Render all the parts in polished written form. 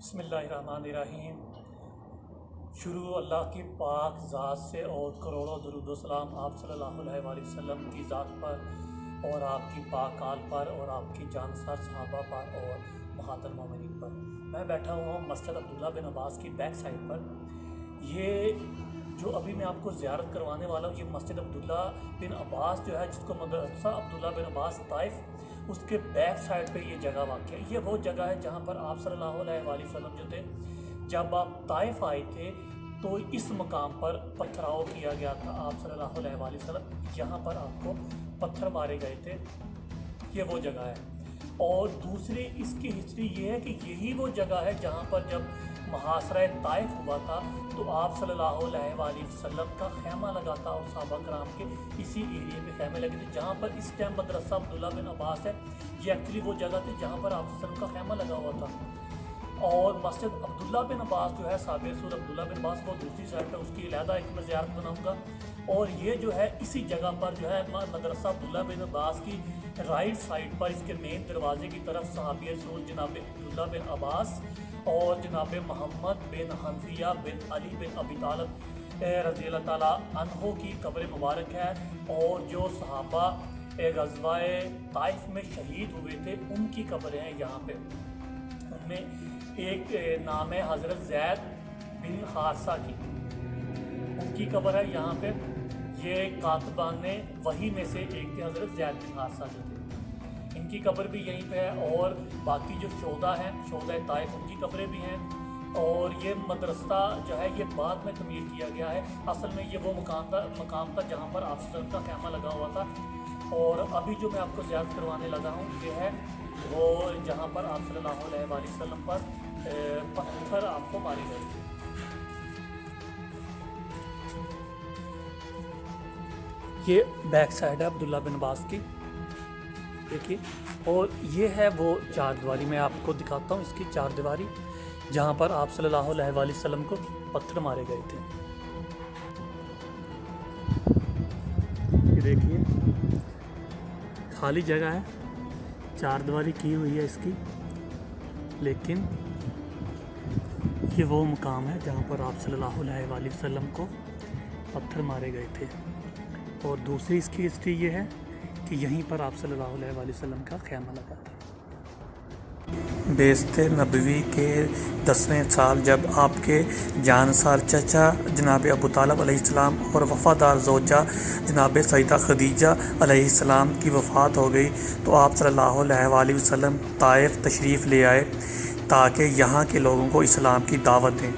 بسم اللہ الرحمن الرحیم۔ شروع اللہ کی پاک ذات سے اور کروڑوں درود و سلام آپ صلی اللہ علیہ وآلہ وسلم کی ذات پر اور آپ کی پاک آل پر اور آپ کی جانسار صحابہ پر اور محات المومنین پر۔ میں بیٹھا ہوا ہوں مسجد عبداللہ بن عباس کی بیک سائڈ پر۔ یہ جو ابھی میں آپ کو زیارت کروانے والا ہوں، یہ مسجد عبداللہ بن عباس جو ہے، جس کو مدرسہ عبداللہ بن عباس طائف، اس کے بیک سائڈ پہ یہ جگہ واقع ہے۔ یہ وہ جگہ ہے جہاں پر آپ صلی اللہ علیہ وآلہ وسلم جو تھے، جب آپ طائف آئے تھے تو اس مقام پر پتھراؤ کیا گیا تھا۔ آپ صلی اللہ علیہ وآلہ وسلم یہاں پر آپ کو پتھر مارے گئے تھے۔ یہ وہ جگہ ہے۔ اور دوسری اس کی ہسٹری یہ ہے کہ یہی وہ جگہ ہے جہاں پر جب محاصرہ طائف ہوا تھا تو آپ صلی اللہ علیہ وآلہ وسلم کا خیمہ لگا تھا اور صحابہ کرام کے اسی ایریے پہ خیمے لگے تھے جہاں پر اس ٹائم مدرسہ عبداللہ بن عباس ہے۔ یہ ایکچولی وہ جگہ تھی جہاں پر آپ صلی اللہ علیہ وسلم کا خیمہ لگا ہوا تھا۔ اور مسجد عبداللہ بن عباس جو ہے، صحابہ رسول عبداللہ بن عباس، وہ دوسری سائڈ پہ، اس کی علیحدہ ایک میں زیارت بناؤں گا۔ اور یہ جو ہے اسی جگہ پر جو ہے مدرسہ عبداللہ بن عباس کی رائٹ سائڈ پر، اس کے مین دروازے کی طرف صحابی رسول جناب عبداللہ بن عباس اور جناب محمد بن حنفیہ بن علی بن ابی طالب رضی اللہ تعالیٰ عنہ کی قبر مبارک ہے۔ اور جو صحابہ غزوہ طائف میں شہید ہوئے تھے ان کی قبریں ہیں یہاں پہ۔ ان میں ایک نام ہے حضرت زید بن حارثہ کی، ان کی قبر ہے یہاں پہ۔ یہ کاتبان وحی میں سے ایک تھے حضرت زید بن حارثہ جو تھے، ان کی قبر بھی یہیں پہ ہے۔ اور باقی جو شہداء ہیں، شہداء طائف، ان کی قبریں بھی ہیں۔ اور یہ مدرسہ جو ہے یہ بعد میں تعمیر کیا گیا ہے۔ اصل میں یہ وہ مقام تھا جہاں پر آپ صلی اللہ علیہ وسلم کا خیمہ لگا ہوا تھا۔ اور ابھی جو میں آپ کو زیارت کروانے لگا ہوں یہ ہے وہ جہاں پر آپ صلی اللہ علیہ وآلہ وسلم پر پتھر آپ کو مارے گئے تھے۔ یہ بیک سائڈ ہے عبداللہ بن عباس کی، دیکھیے۔ اور یہ ہے وہ چار دیواری، میں آپ کو دکھاتا ہوں اس کی چار دیواری، جہاں پر آپ صلی اللہ علیہ وآلہ وسلم کو پتھر مارے گئے تھے۔ یہ دیکھیے خالی جگہ ہے، چار دیواری کی ہوئی ہے اس کی، لیکن یہ وہ مقام ہے جہاں پر آپ صلی اللہ علیہ وآلہ وسلم کو پتھر مارے گئے تھے۔ اور دوسری اس کی ہسٹری یہ ہے کہ یہیں پر آپ صلی اللہ علیہ وآلہ وسلم کا خیمہ لگا تھا۔ بعثت نبوی کے 10ویں سال جب آپ کے جانسار چچا جناب ابو طالب علیہ السلام اور وفادار زوجہ جناب سیدہ خدیجہ علیہ السلام کی وفات ہو گئی تو آپ صلی اللہ علیہ وآلہ وسلم طائف تشریف لے آئے تاکہ یہاں کے لوگوں کو اسلام کی دعوت دیں۔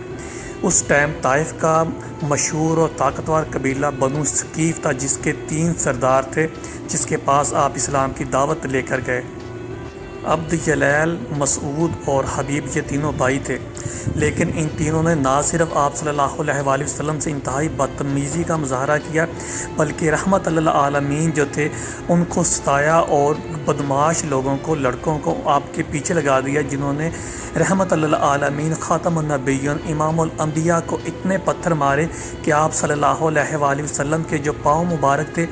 اس ٹائم طائف کا مشہور اور طاقتور قبیلہ بنو ثقیف تھا، جس کے 3 سردار تھے، جس کے پاس آپ اسلام کی دعوت لے کر گئے۔ عبد جلیل، مسعود اور حبیب یہ تینوں بھائی تھے، لیکن ان تینوں نے نہ صرف آپ صلی اللہ علیہ وآلہ وسلم سے انتہائی بدتمیزی کا مظاہرہ کیا، بلکہ رحمت للعالمین جو تھے ان کو ستایا اور بدمعاش لوگوں کو، لڑکوں کو آپ کے پیچھے لگا دیا، جنہوں نے رحمت للعالمین خاتم النبیین امام الانبیاء کو اتنے پتھر مارے کہ آپ صلی اللہ علیہ وآلہ وسلم کے جو پاؤں مبارک تھے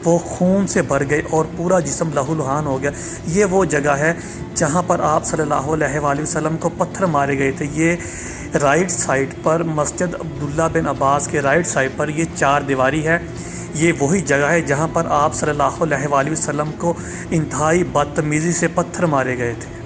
وہ خون سے بھر گئے اور پورا جسم لہو لہان ہو گیا۔ یہ وہ جگہ ہے جہاں پر آپ صلی اللہ علیہ وآلہ وسلم کو پتھر مارے گئے تھے۔ یہ رائٹ سائڈ پر مسجد عبداللہ بن عباس کے رائٹ سائڈ پر یہ 4 دیواری ہے۔ یہ وہی جگہ ہے جہاں پر آپ صلی اللہ علیہ وآلہ وسلم کو انتہائی بدتمیزی سے پتھر مارے گئے تھے۔